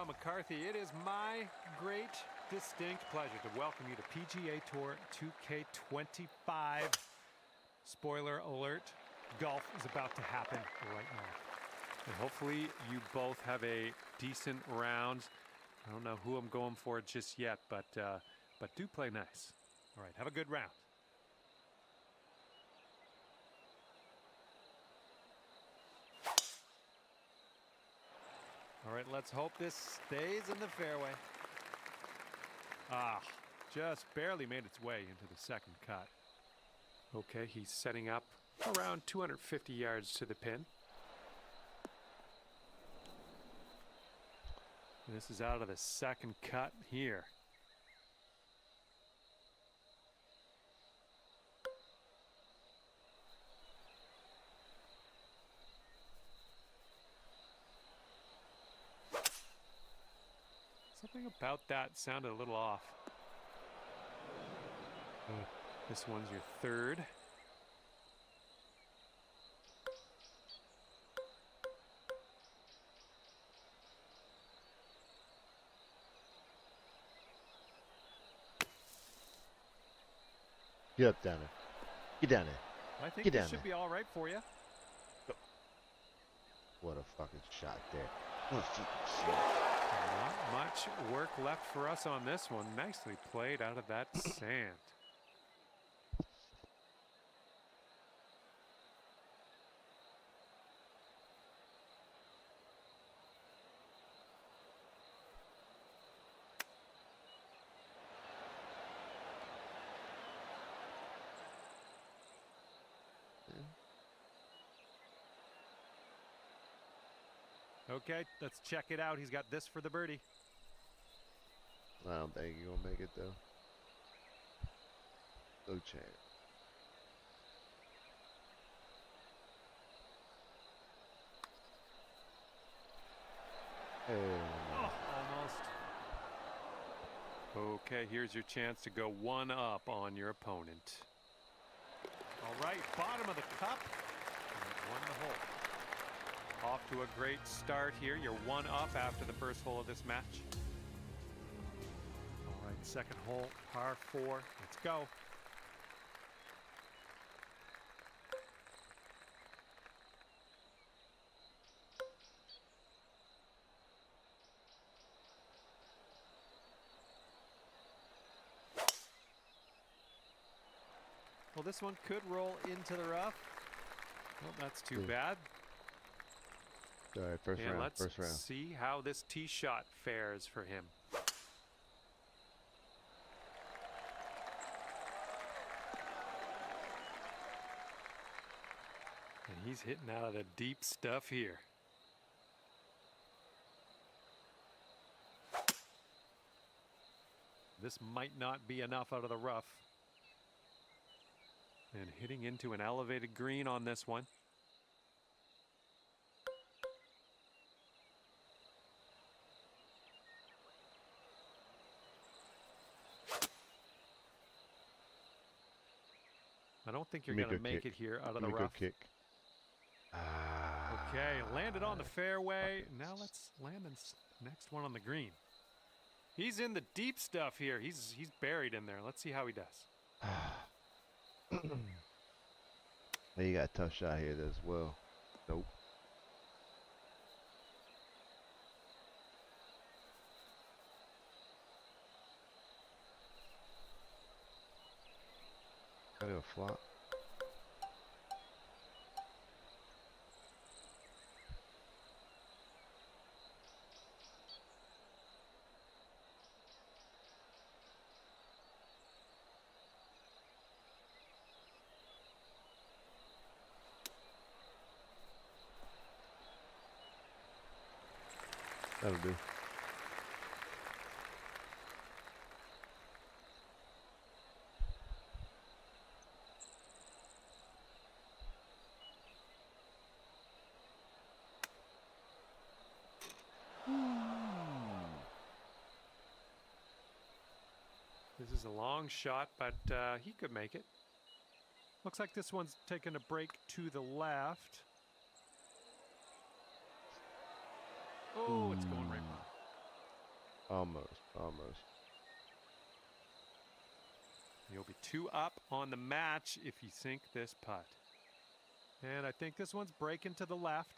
Well, McCarthy, it is my great, distinct pleasure to welcome you to PGA Tour 2K25. Spoiler alert, golf is about to happen right now. And hopefully you both have a decent round. I don't know who I'm going for just yet, but do play nice. All right, have a good round. All right, let's hope this stays in the fairway. Just barely made its way into the second cut. Okay, he's setting up around 250 yards to the pin. And this is out of the second cut here. Something about that sounded a little off. This one's your third. Get up down there. Get down there. I think this should be all right for you. What a fucking shot there. What a fucking shot. Not much work left for us on this one. Nicely played out of that sand. Okay, let's check it out. He's got this for the birdie. I don't think you're gonna make it though. No chance. Hey. Oh, almost. Okay, here's your chance to go one up on your opponent. All right, bottom of the cup. And won the hole. Off to a great start here. You're one up after the first hole of this match. All right, second hole, par 4. Let's go. Well, this one could roll into the rough. Well, that's too bad. All right, first round. Let's see how this tee shot fares for him. And he's hitting out of the deep stuff here. This might not be enough out of the rough. And hitting into an elevated green on this one. I don't think you're going to make it here out of the rough. Kick. Okay, landed on the fairway. Now let's land the next one on the green. He's in the deep stuff here. He's buried in there. Let's see how he does. You got a tough shot here as well. Nope. Got a flop. That'll do. This is a long shot, but he could make it. Looks like this one's taking a break to the left. Oh, it's going right by. Almost, almost. You'll be 2 up on the match if you sink this putt. And I think this one's breaking to the left.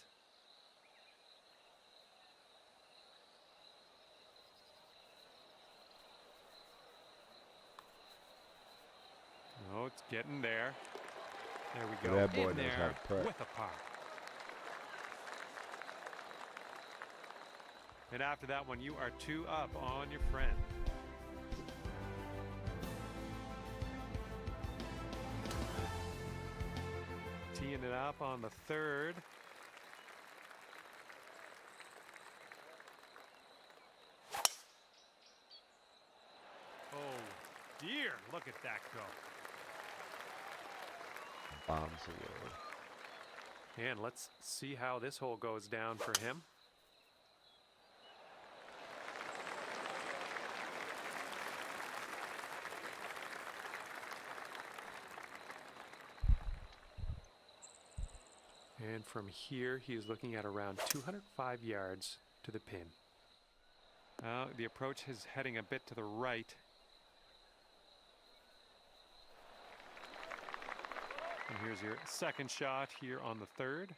Oh, it's getting there. There we go. That boy in knows there how to putt. with a par. And after that one, you are 2 up on your friend. Teeing it up on the 3rd. Oh dear, look at that go. Bombs away. And let's see how this hole goes down for him. And from here, he is looking at around 205 yards to the pin. The approach is heading a bit to the right. And here's your second shot here on the 3rd.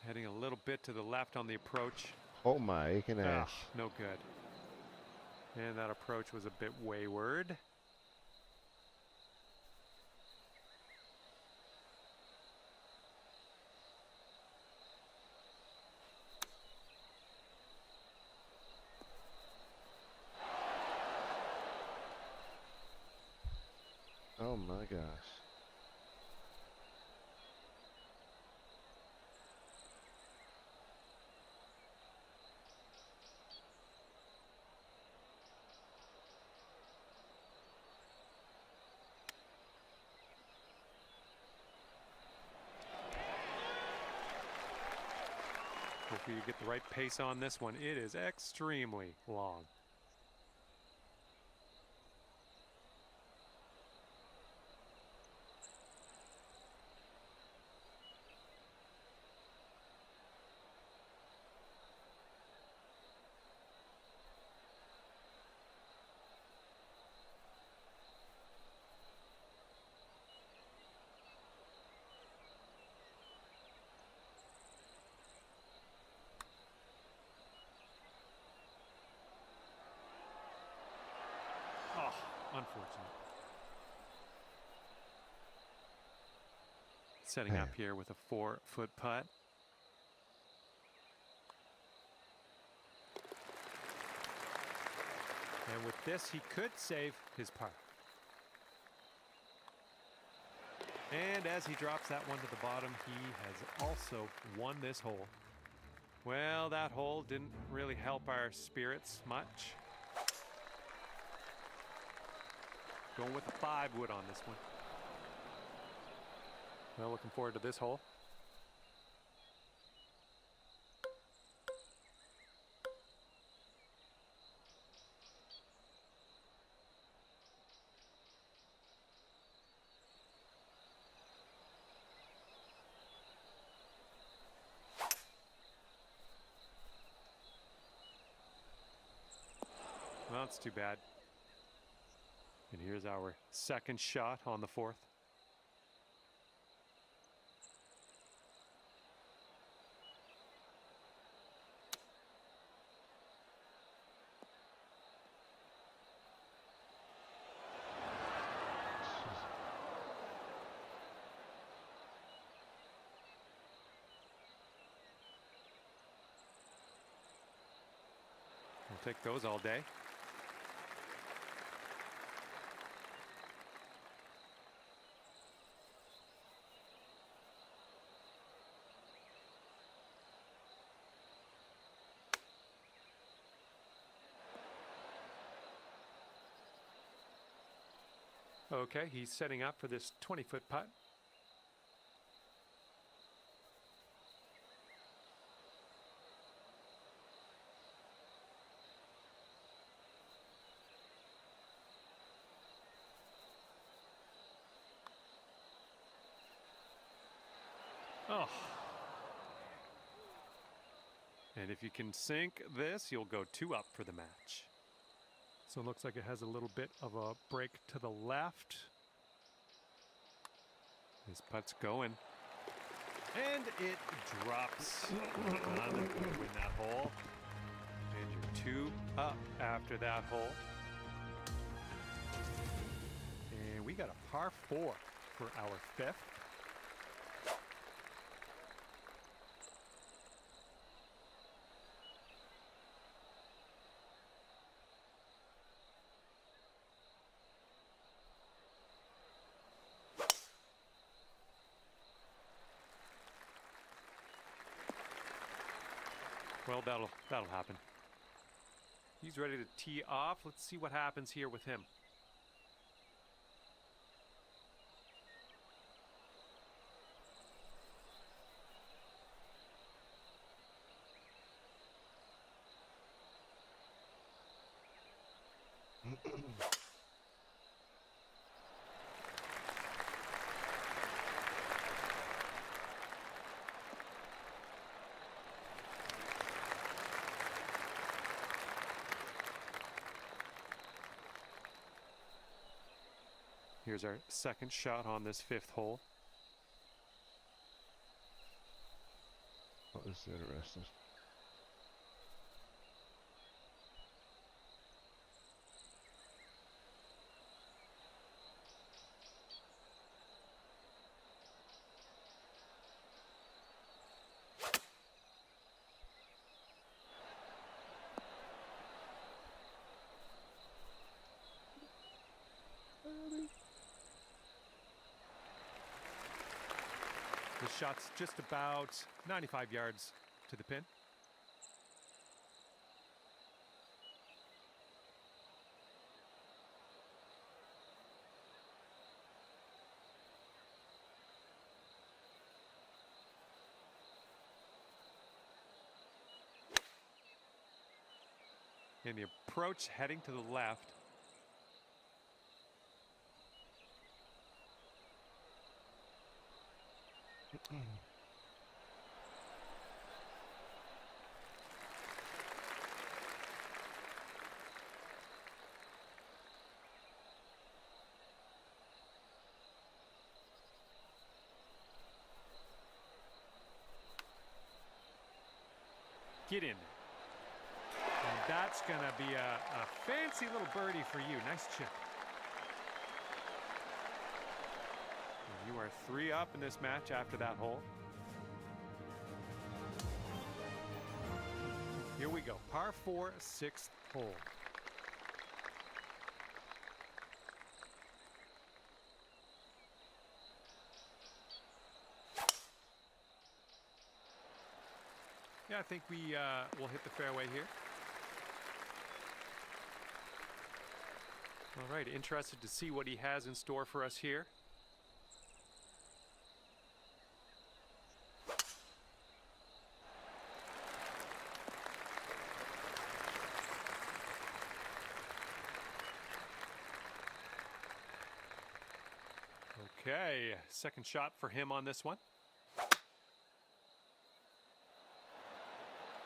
Heading a little bit to the left on the approach. Oh my aching ass. No good. And that approach was a bit wayward. Oh my gosh. Hopefully you get the right pace on this one. It is extremely long. Unfortunate. Setting up here with a 4-foot putt. And with this, he could save his par. And as he drops that one to the bottom, he has also won this hole. Well, that hole didn't really help our spirits much. Going with a 5-wood on this one. Well, looking forward to this hole. Well, it's too bad. And here's our second shot on the 4th. We'll take those all day. Okay, he's setting up for this 20-foot putt. Oh. And if you can sink this, you'll go 2 up for the match. So it looks like it has a little bit of a break to the left. His putt's going. And it drops. Done. Win that hole. And you're 2 up after that hole. And we got a par 4 for our 5th. Well, that'll happen. He's ready to tee off. Let's see what happens here with him. Here's our second shot on this 5th hole. Oh, this is interesting. The shot's just about 95 yards to the pin. And the approach heading to the left. Get in. And that's going to be a fancy little birdie for you. Nice chip. And you are 3 up in this match after that hole. Here we go. Par 4, 6th hole. Yeah, I think we will hit the fairway here. All right, interested to see what he has in store for us here. Okay, second shot for him on this one.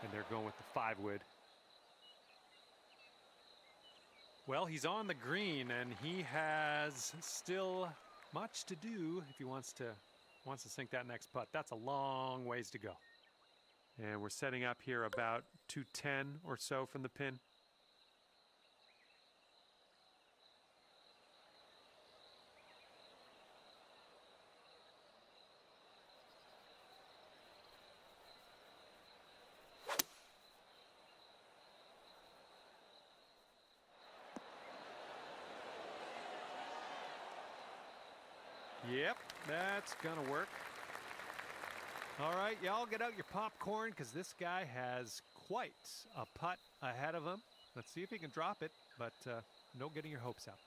And they're going with the 5-wood. Well, he's on the green, and he has still much to do if he wants to sink that next putt. That's a long ways to go. And we're setting up here about 210 or so from the pin. Yep, that's gonna work. All right, y'all get out your popcorn because this guy has quite a putt ahead of him. Let's see if he can drop it, but no getting your hopes up.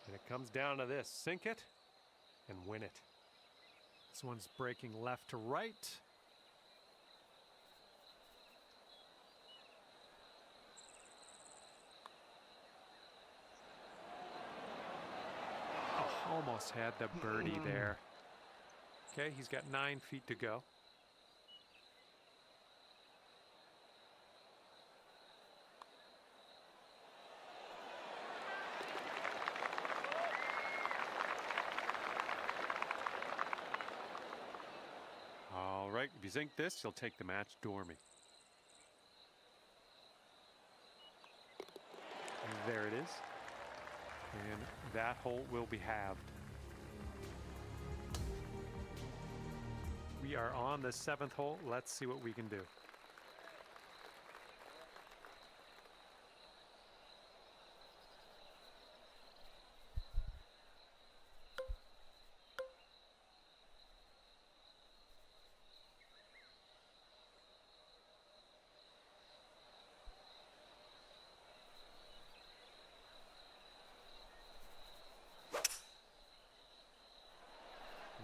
And it comes down to this: sink it and win it. This one's breaking left to right. Almost had the birdie there. Okay, he's got 9 feet to go. All right, if you sink this, you'll take the match dormy. There it is. And that hole will be halved. We are on the 7th hole. Let's see what we can do.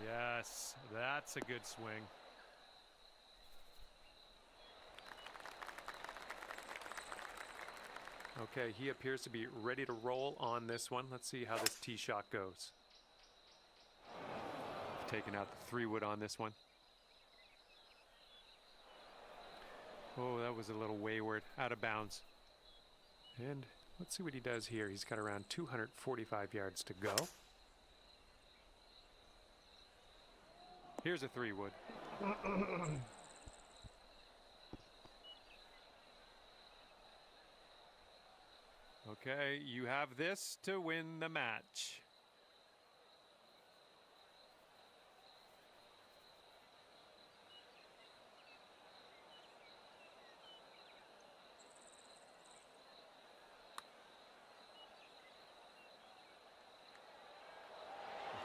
Yes, that's a good swing. Okay, he appears to be ready to roll on this one. Let's see how this tee shot goes. Taking out the 3-wood on this one. Oh, that was a little wayward, out of bounds. And let's see what he does here. He's got around 245 yards to go. Here's a 3-wood. Okay, you have this to win the match.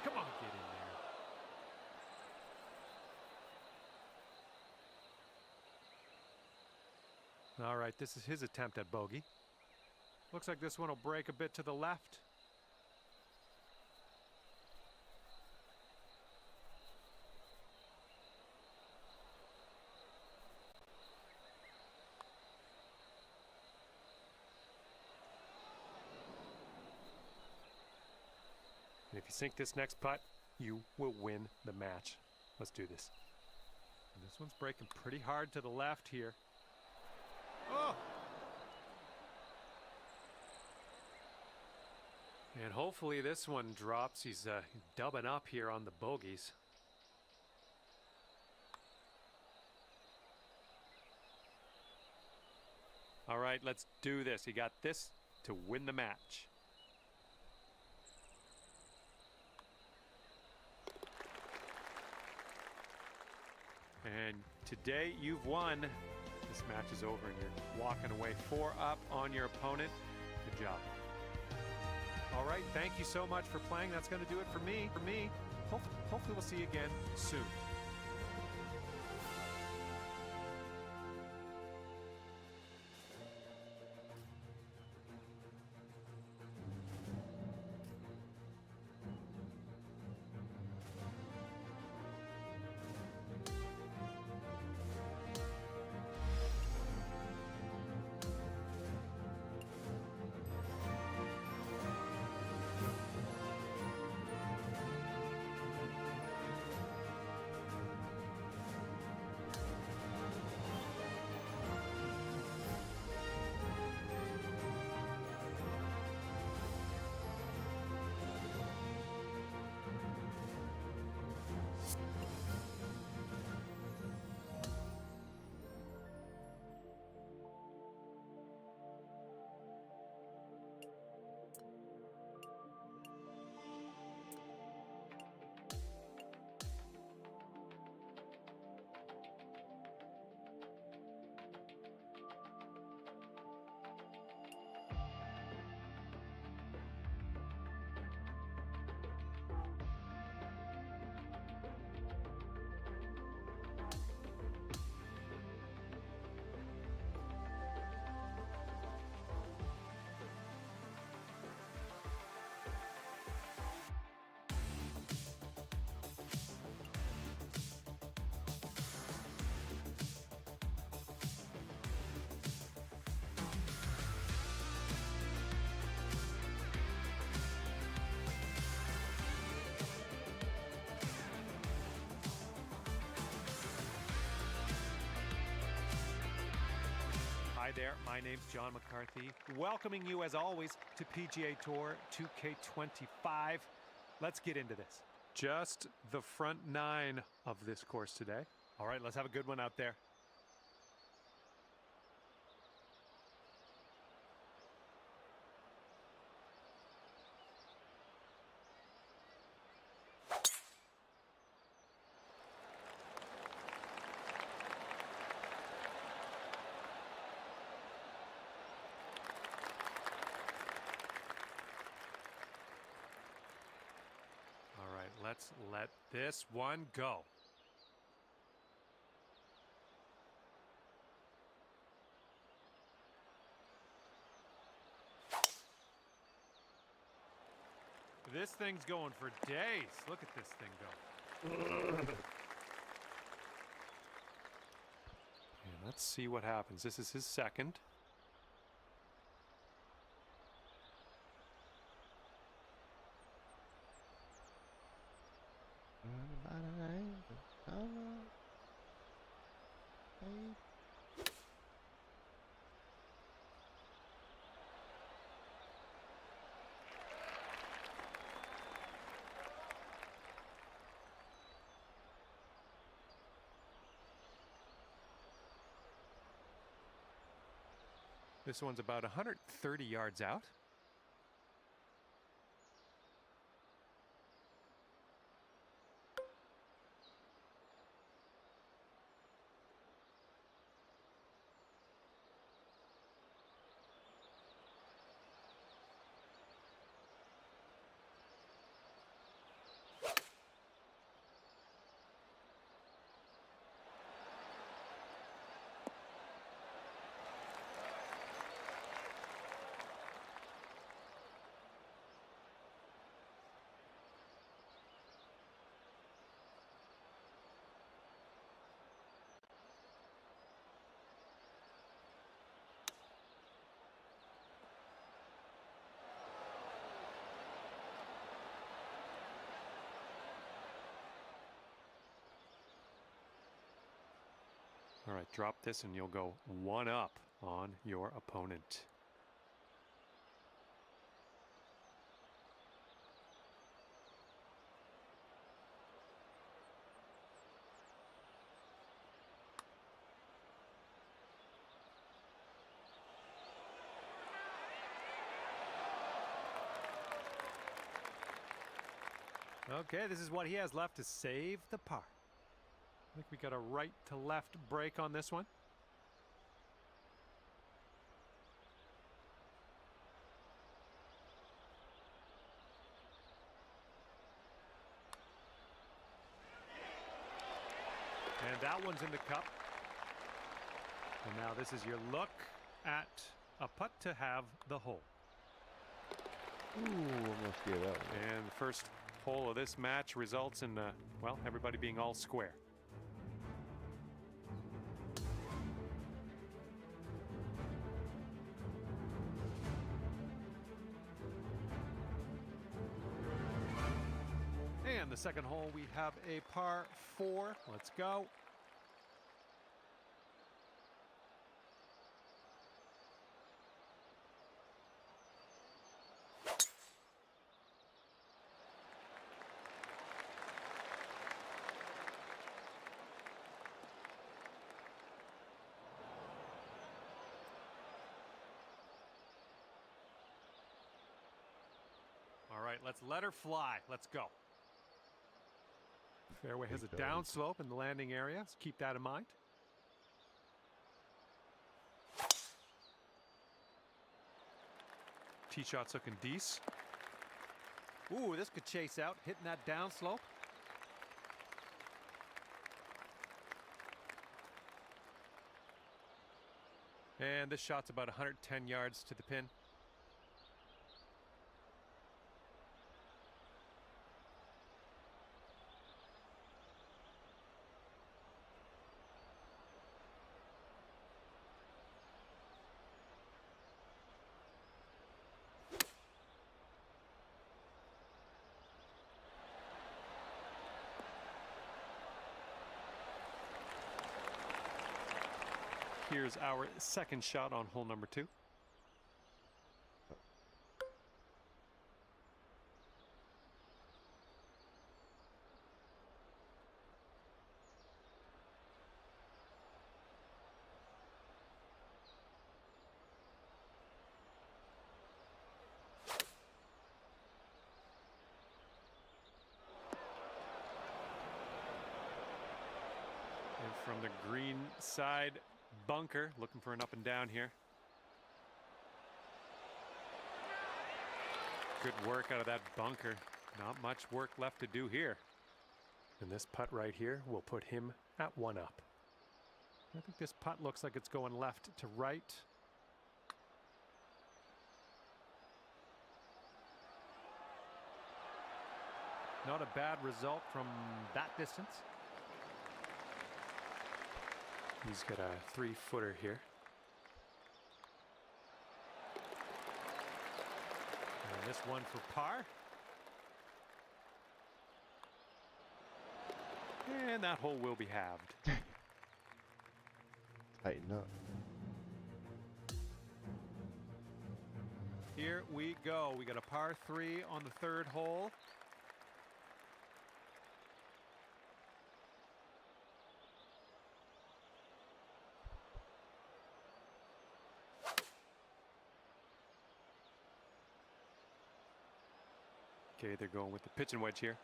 Come on, get in there. All right, this is his attempt at bogey. Looks like this one will break a bit to the left. And if you sink this next putt, you will win the match. Let's do this. And this one's breaking pretty hard to the left here. Oh! And hopefully this one drops. He's dubbing up here on the bogeys. All right, let's do this. He got this to win the match. And today you've won. This match is over and you're walking away 4 up on your opponent. Good job. All right, thank you so much for playing. That's going to do it for me. Hopefully we'll see you again soon. Hi there, my name's John McCarthy, welcoming you as always to PGA Tour 2K25. Let's get into this. Just the front 9 of this course today. All right, let's have a good one out there. All right, let's let this one go. This thing's going for days. Look at this thing go. And let's see what happens. This is his second. This one's about 130 yards out. All right, drop this and you'll go one up on your opponent. Okay, this is what he has left to save the par. I think we got a right to left break on this one. And that one's in the cup. And now this is your look at a putt to have the hole. Ooh, almost gave that one. And the first hole of this match results in, well, everybody being all square. And the second hole, we have a par 4. Let's go. All right, let's let her fly. Let's go. Fairway has a downslope in the landing area, so keep that in mind. Tee shot's looking decent. Ooh, this could chase out, hitting that downslope. And this shot's about 110 yards to the pin. here's our second shot on hole number 2. And from the green side bunker, looking for an up and down here. Good work out of that bunker. Not much work left to do here. And this putt right here will put him at 1 up. I think this putt looks like it's going left to right. Not a bad result from that distance. He's got a 3-footer here. And this one for par. And that hole will be halved. Tighten up. Here we go. We got a par 3 on the 3rd hole. Okay, they're going with the pitching wedge here.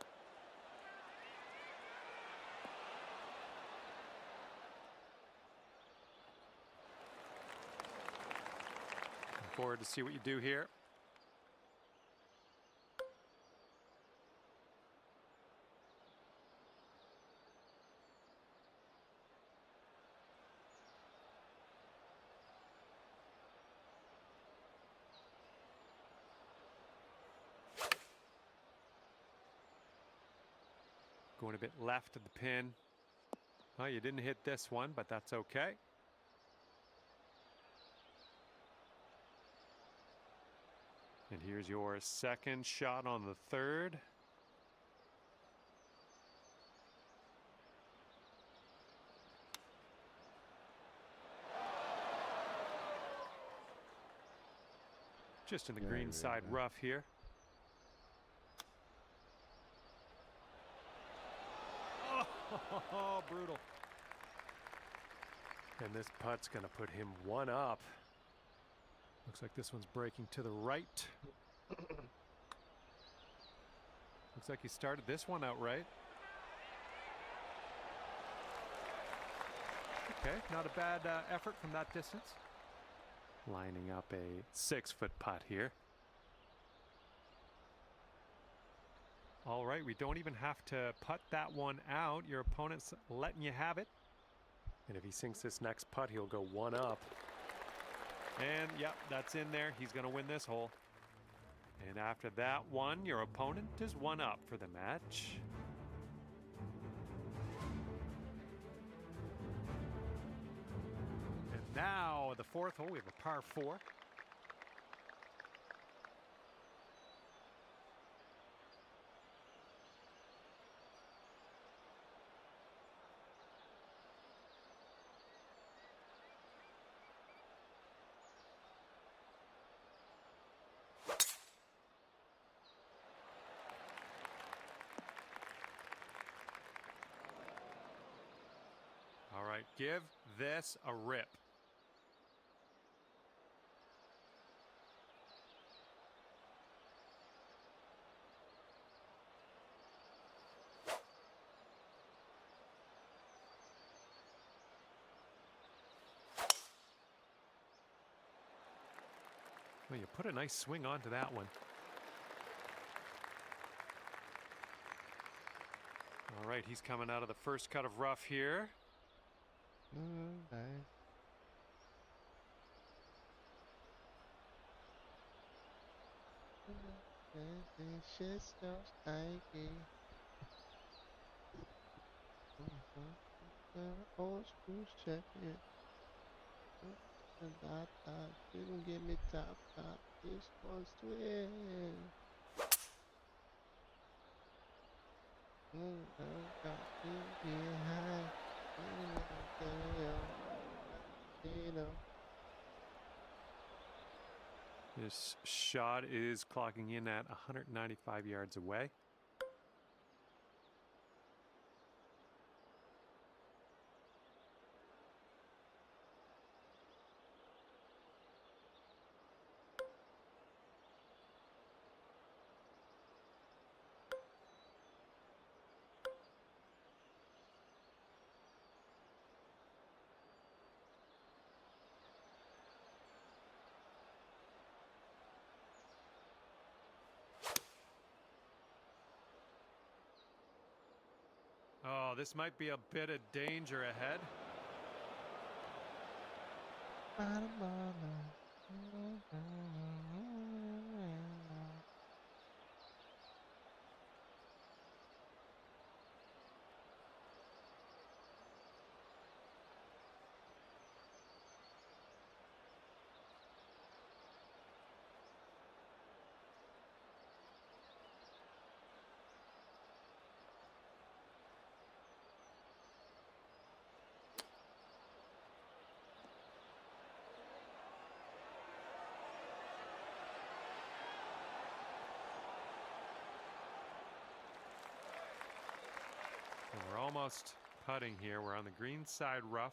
Looking forward to see what you do here. Going a bit left of the pin. Oh, you didn't hit this one, but that's okay. And here's your second shot on the 3rd. Just in the green side rough here. Oh, brutal. And this putt's going to put him 1 up. Looks like this one's breaking to the right. Looks like he started this one out right. Okay, not a bad effort from that distance. Lining up a 6-foot putt here. All right, we don't even have to putt that one out. Your opponent's letting you have it. And if he sinks this next putt, he'll go 1 up. And yep, that's in there. He's going to win this hole. And after that one, your opponent is 1 up for the match. And now the 4th hole, we have a par 4. All right, give this a rip. Well, you put a nice swing onto that one. All right, he's coming out of the first cut of rough here. Old school check it. And I thought you gon' get me top. This one's twin. Got me high. You know. This shot is clocking in at 195 yards away. Oh, this might be a bit of danger ahead. And we're almost putting here. We're on the green side rough.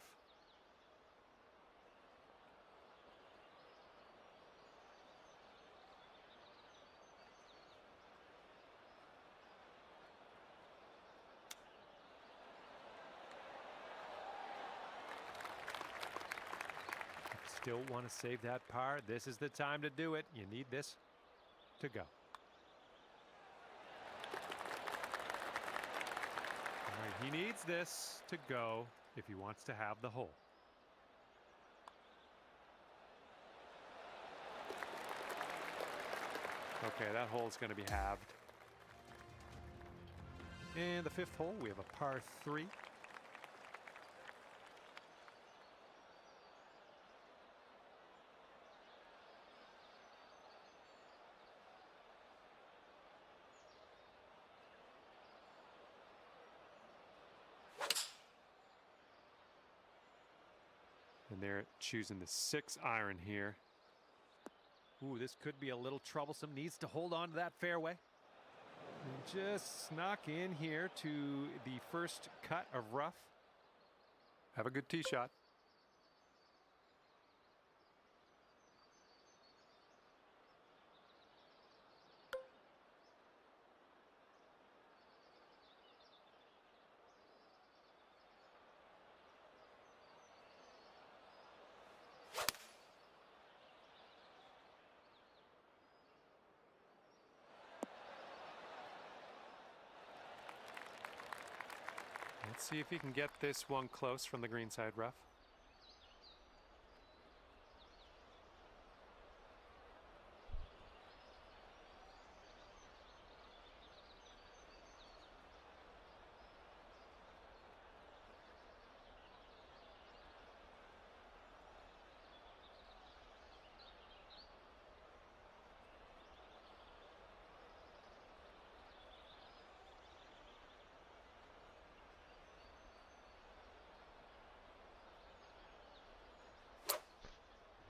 Still want to save that par. This is the time to do it. You need this to go. All right, he needs this to go if he wants to have the hole. Okay, that hole's going to be halved. And the fifth hole, we have a par 3. And they're choosing the 6 iron here. Ooh, this could be a little troublesome. Needs to hold on to that fairway. And just snuck in here to the first cut of rough. Have a good tee shot. Let's see if he can get this one close from the green side rough.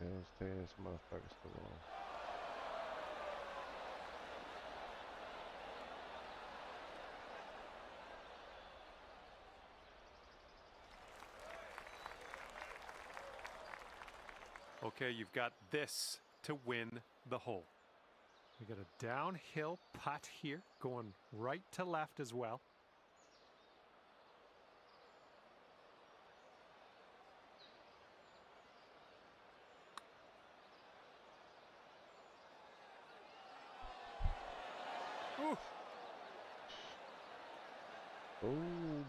Let's take this motherfucker so long. Okay, you've got this to win the hole. We got a downhill putt here, going right to left as well. Ooh. Slow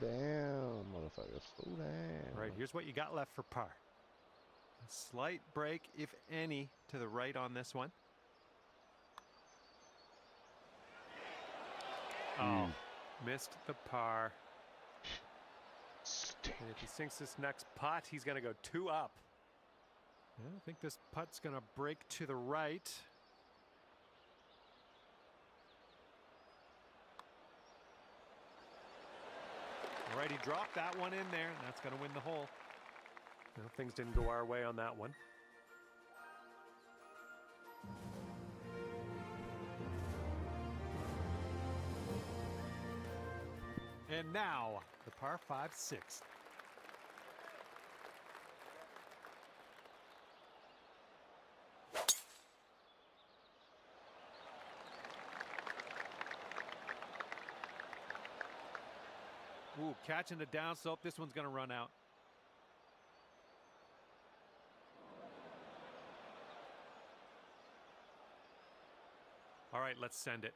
down, motherfucker. Slow down. Right, here's what you got left for par. A slight break, if any, to the right on this one. Oh, missed the par. And if he sinks this next putt, he's going to go 2 up. I think this putt's going to break to the right. All right, he dropped that one in there, and that's going to win the hole. Well, things didn't go our way on that one. And now, the par 5 6th. Ooh, catching the downslope. This one's going to run out. All right, let's send it.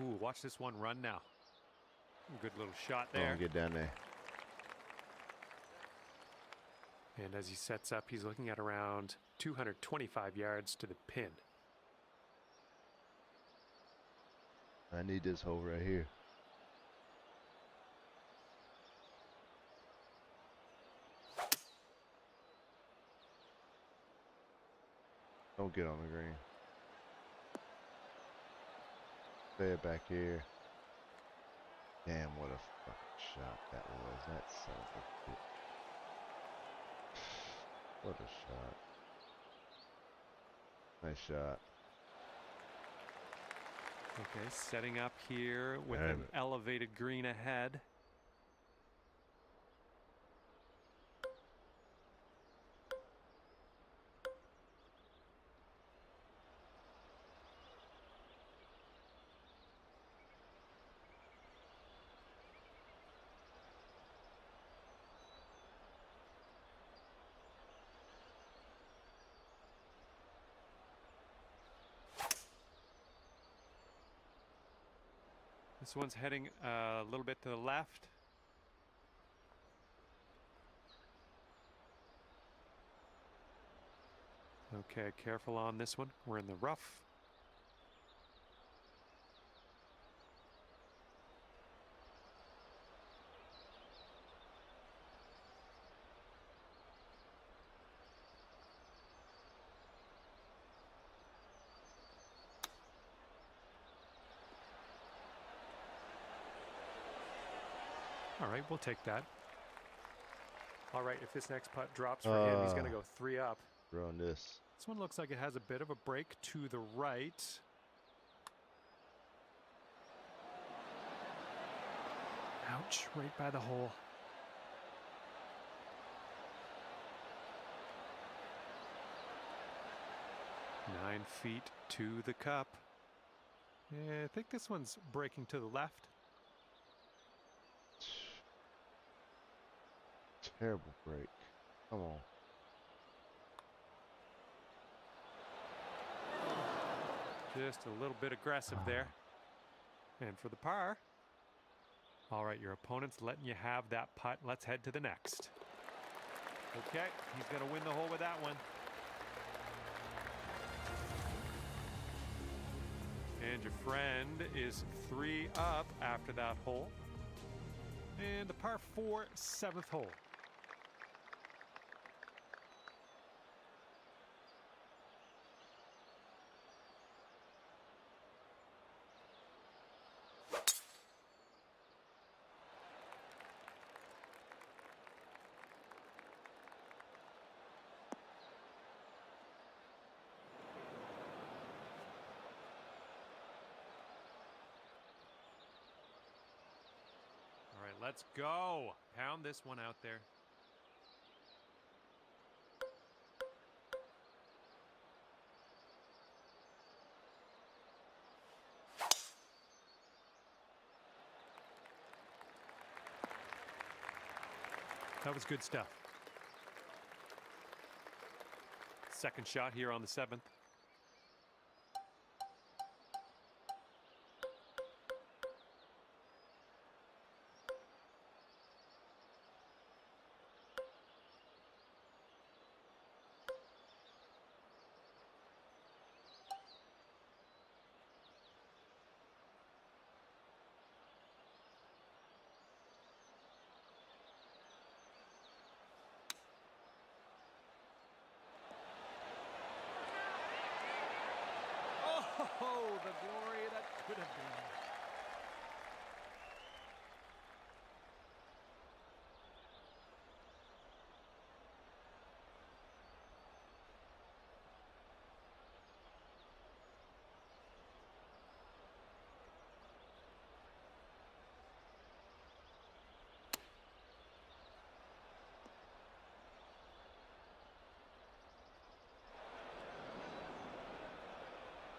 Ooh, watch this one run now. Good little shot there. Get down there. And as he sets up, he's looking at around 225 yards to the pin. I need this hole right here. Don't get on the green. Stay it back here. Damn, what a fucking shot that was. That son of a bitch. What a shot. Nice shot. Okay, setting up here with an elevated green ahead. This one's heading a little bit to the left. Okay, careful on this one. We're in the rough. All right, we'll take that. All right, if this next putt drops for him, he's going to go 3 up. Throwing this. This one looks like it has a bit of a break to the right. Ouch, right by the hole. Nine feet to the cup. Yeah, I think this one's breaking to the left. Terrible break. Come on. Just a little bit aggressive there. And for the par. All right, your opponent's letting you have that putt. Let's head to the next. Okay, he's going to win the hole with that one. And your friend is 3 up after that hole. And the par 4 7th hole. All right, let's go. Pound this one out there. That was good stuff. Second shot here on the 7th. Oh, the glory that could have been.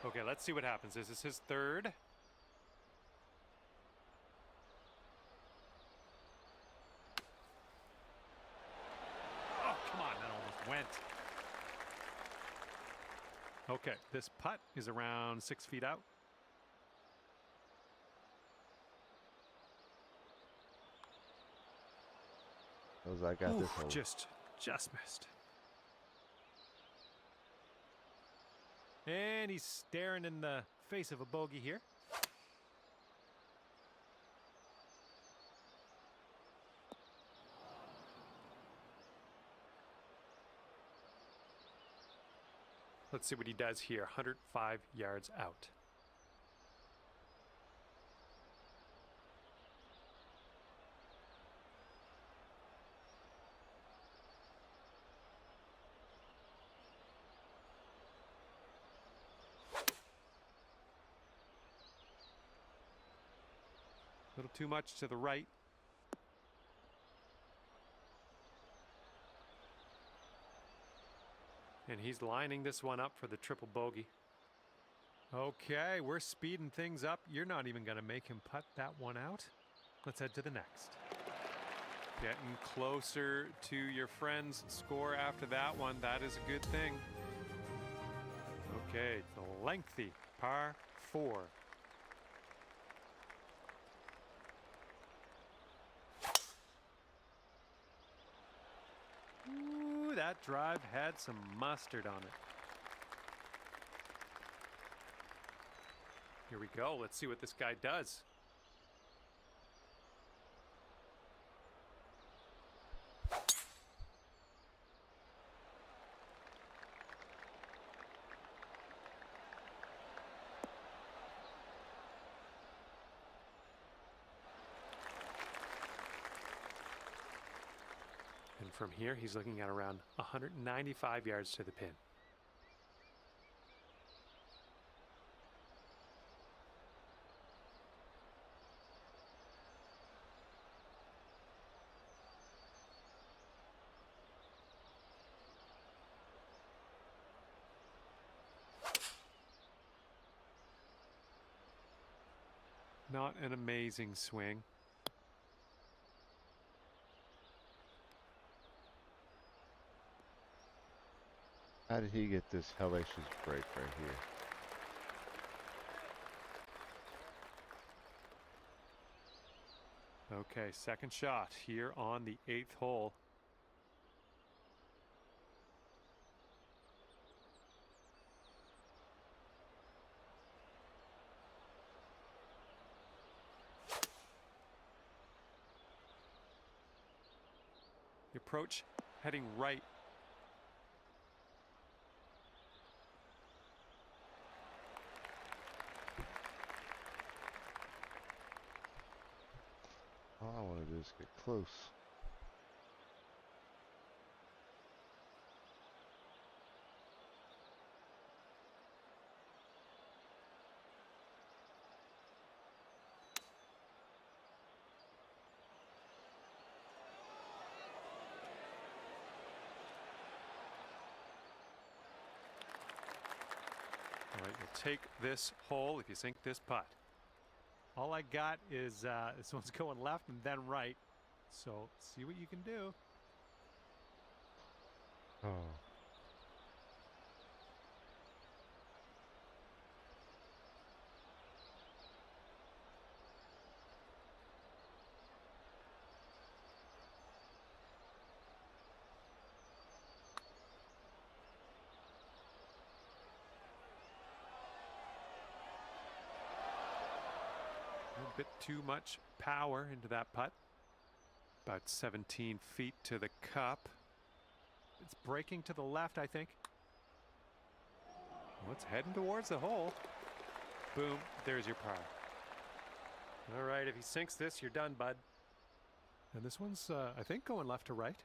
Okay, let's see what happens. This is his third. Oh, come on, that almost went. Okay, this putt is around 6 feet out. I got this hole. Just missed. And he's staring in the face of a bogey here. Let's see what he does here. 105 yards out. A little too much to the right. And he's lining this one up for the triple bogey. Okay, we're speeding things up. You're not even going to make him putt that one out. Let's head to the next. Getting closer to your friend's score after that one. That is a good thing. Okay, the lengthy par 4. Ooh, that drive had some mustard on it. Here we go. Let's see what this guy does. And from here, he's looking at around 195 yards to the pin. Not an amazing swing. How did he get this hellacious break right here? Okay, second shot here on the 8th hole. The approach heading right. All I want to do is get close. All right, you'll take this hole if you sink this putt. All I got is this one's going left and then right. So see what you can do. Oh. A bit too much power into that putt. About 17 feet to the cup. It's breaking to the left, I think. Well, it's heading towards the hole. Boom, there's your par. All right, if he sinks this, you're done, bud. And this one's, I think, going left to right.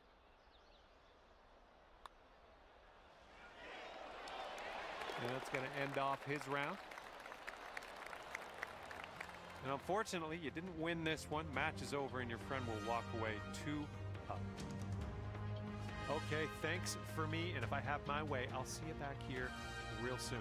And that's going to end off his round. And unfortunately, you didn't win this one. Match is over, and your friend will walk away 2 up. Okay, thanks for me, and if I have my way, I'll see you back here real soon.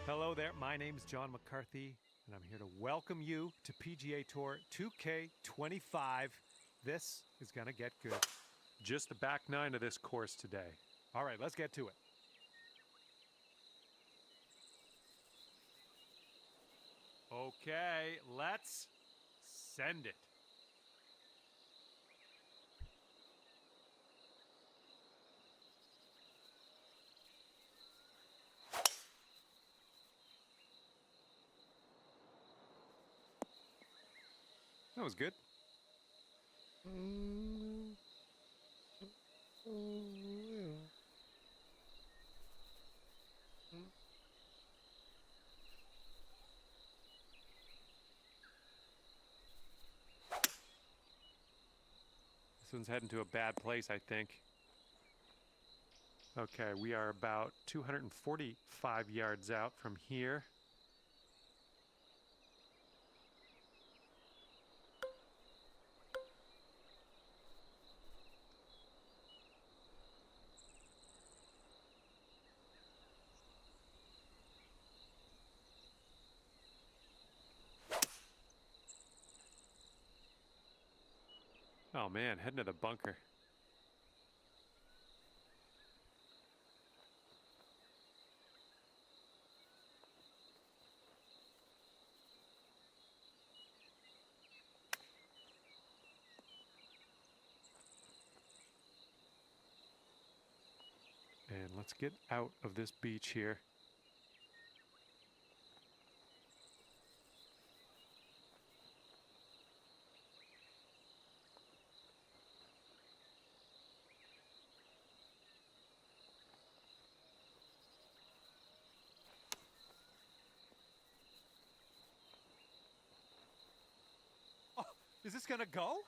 Hello there, my name's John McCarthy, and I'm here to welcome you to PGA Tour 2K25. This is gonna get good. Just the back 9 of this course today. All right, let's get to it. Okay, let's send it. That was good. This one's heading to a bad place, I think. Okay, we are about 245 yards out from here. Oh man, heading to the bunker. And let's get out of this beach here. Is this gonna go?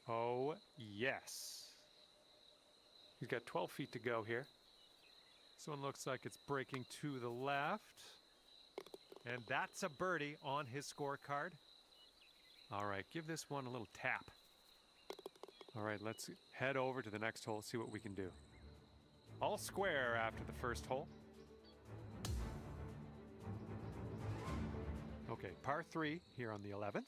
Oh, yes. He's got 12 feet to go here. This one looks like it's breaking to the left. And that's a birdie on his scorecard. All right, give this one a little tap. All right, let's head over to the next hole, see what we can do. All square after the first hole. Okay, par 3 here on the 11th.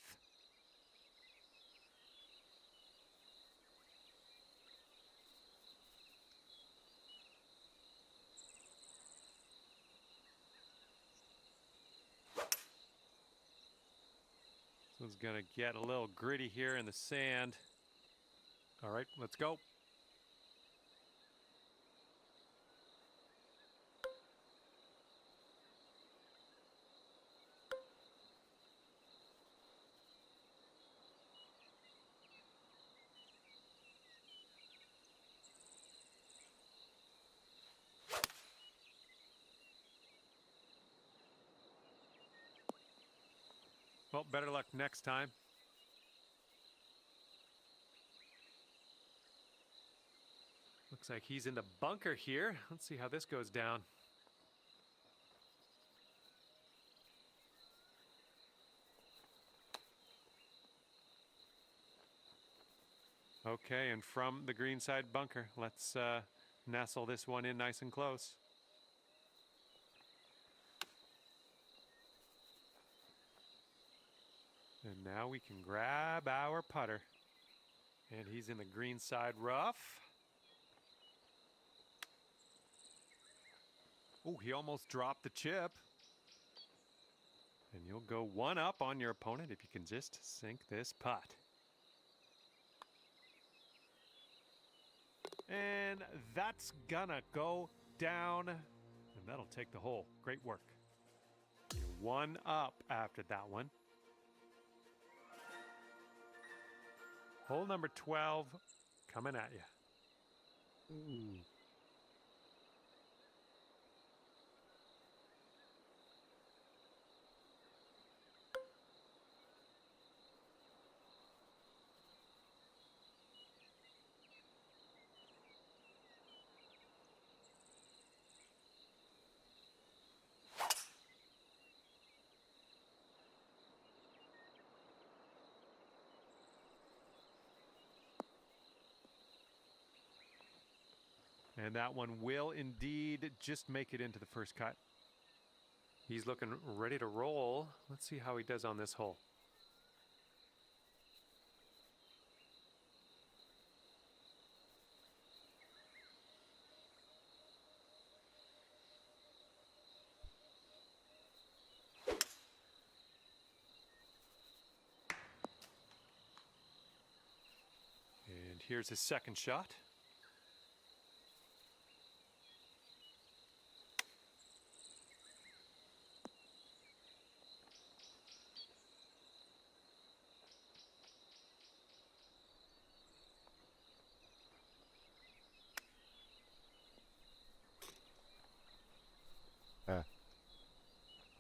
This one's gonna get a little gritty here in the sand. All right, let's go. Well, better luck next time. Looks like he's in the bunker here. Let's see how this goes down. Okay, and from the greenside bunker, let's nestle this one in nice and close. And now we can grab our putter. And he's in the greenside rough. Oh, he almost dropped the chip. And you'll go one up on your opponent if you can just sink this putt. And that's gonna go down. And that'll take the hole. Great work. You're one up after that one. Hole number 12 coming at you. Ooh. And that one will indeed just make it into the first cut. He's looking ready to roll. Let's see how he does on this hole. And here's his second shot.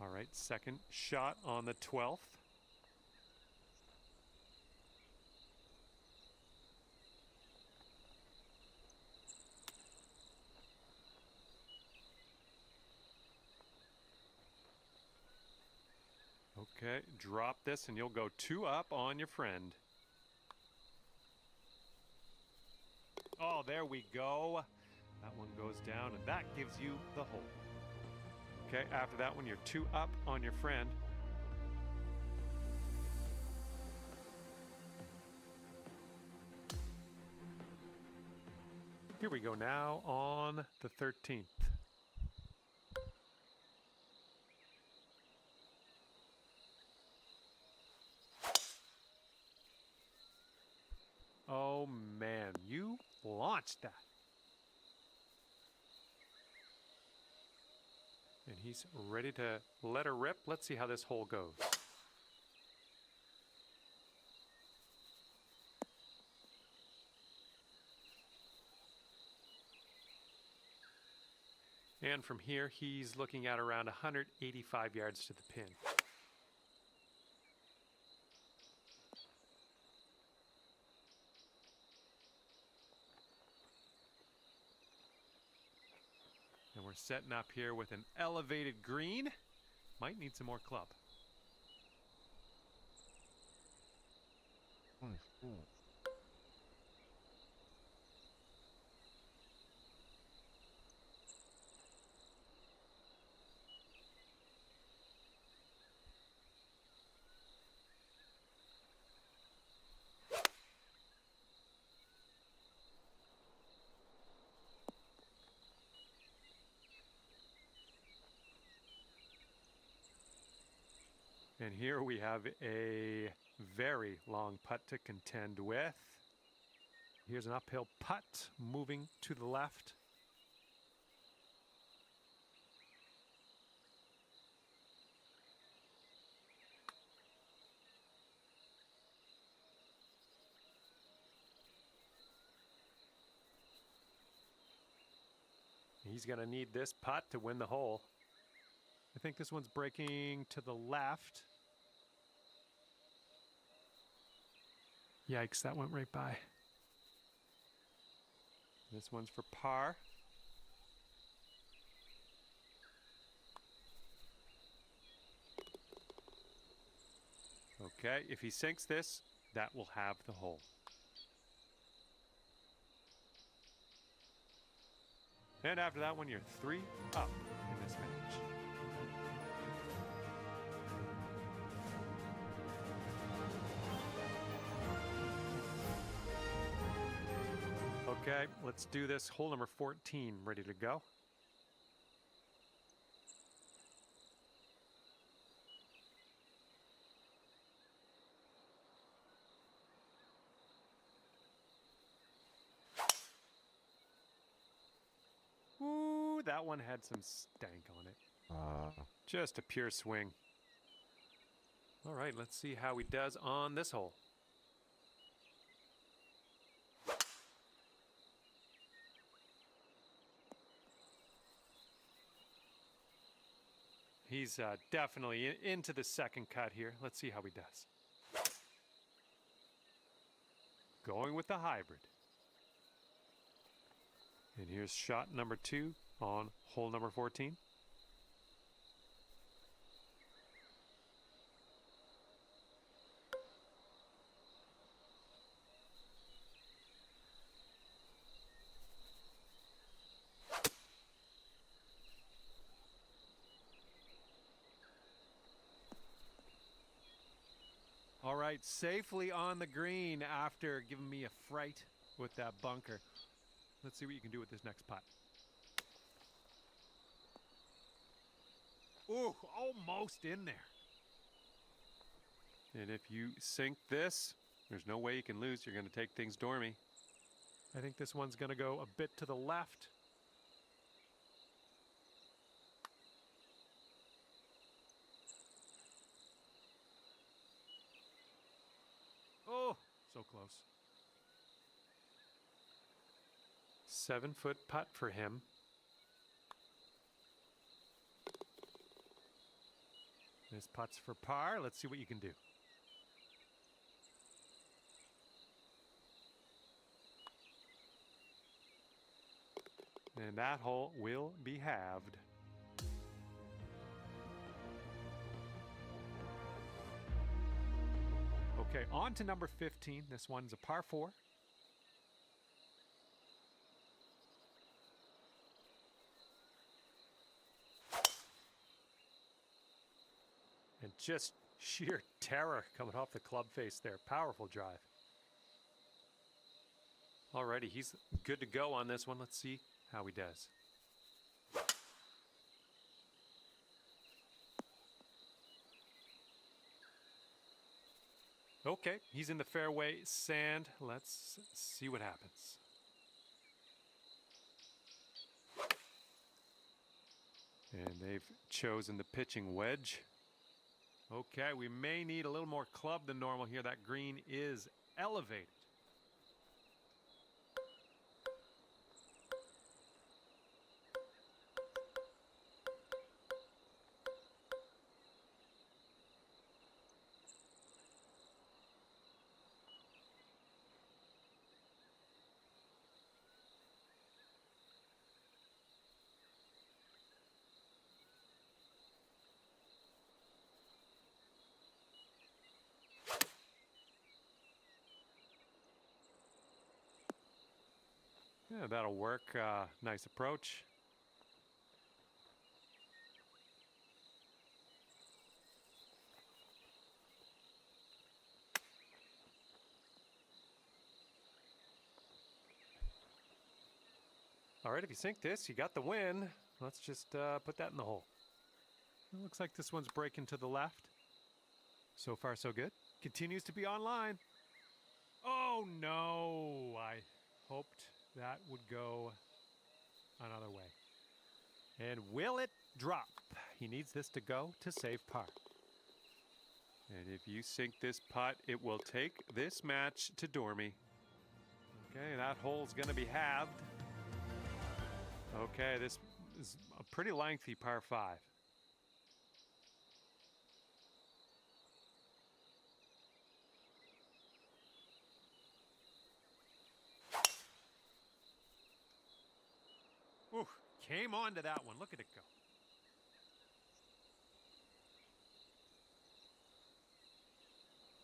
All right, second shot on the 12th. Okay, drop this and you'll go two up on your friend. Oh, there we go. That one goes down and that gives you the hole. Okay, after that one, you're two up on your friend. Here we go now on the 13th. Oh man, you launched that. And he's ready to let her rip. Let's see how this hole goes. And from here, he's looking at around 185 yards to the pin. setting up here with an elevated green. Might need some more club. 24. And here we have a very long putt to contend with. Here's an uphill putt moving to the left. He's going to need this putt to win the hole. I think this one's breaking to the left. Yikes, that went right by. This one's for par. Okay, if he sinks this, that will have the hole. And after that one, you're 3 up in this match. Okay, let's do this. Hole number 14, ready to go. Ooh, that one had some stank on it. Just a pure swing. All right, let's see how he does on this hole. He's definitely into the second cut here. Let's see how he does. Going with the hybrid. And here's shot number 2 on hole number 14. All right, safely on the green after giving me a fright with that bunker. Let's see what you can do with this next putt. Ooh, almost in there. And if you sink this, there's no way you can lose. You're going to take things dormy. I think this one's going to go a bit to the left. Oh, so close. 7-foot putt for him. This putt's for par. Let's see what you can do. And that hole will be halved. Okay, on to number 15. This one's a par 4. And just sheer terror coming off the club face there. Powerful drive. Alrighty, he's good to go on this one. Let's see how he does. Okay, he's in the fairway sand. Let's see what happens. And they've chosen the pitching wedge. Okay, we may need a little more club than normal here. That green is elevated. Yeah, that'll work. Nice approach. All right, if you sink this, you got the win. Let's just put that in the hole. It looks like this one's breaking to the left. So far, so good. Continues to be online. Oh, no. I hoped that would go another way. And will it drop? He needs this to go to save par. And if you sink this putt, it will take this match to Dormy. Okay, that hole's going to be halved. Okay, this is a pretty lengthy par 5. Ooh, came onto that one. Look at it go.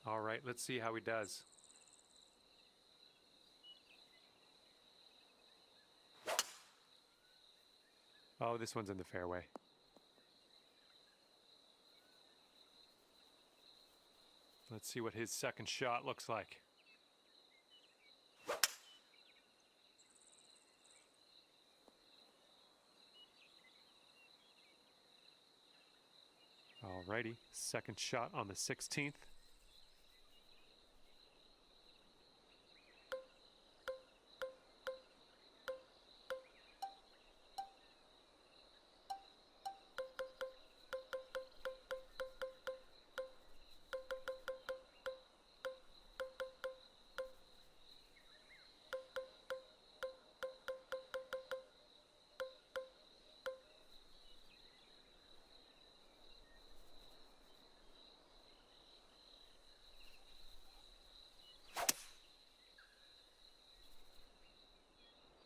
All right, let's see how he does. Oh, this one's in the fairway. Let's see what his second shot looks like. Alrighty, second shot on the 16th.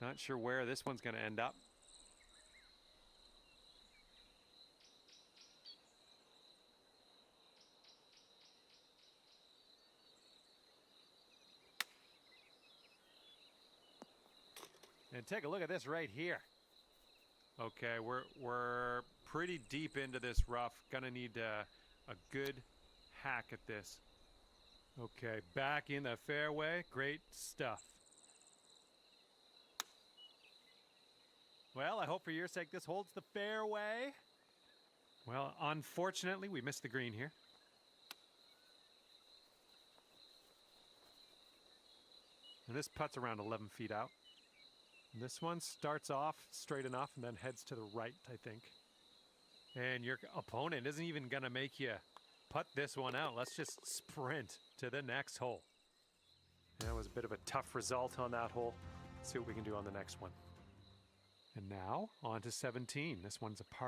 Not sure where this one's going to end up. And take a look at this right here. Okay, we're pretty deep into this rough. Gonna need a good hack at this. Okay, back in the fairway. Great stuff. Well, I hope for your sake this holds the fairway. Well, unfortunately, we missed the green here. And this putt's around 11 feet out. And this one starts off straight enough and then heads to the right, I think. And your opponent isn't even going to make you putt this one out. Let's just sprint to the next hole. That was a bit of a tough result on that hole. Let's see what we can do on the next one. And now, on to 17. This one's a par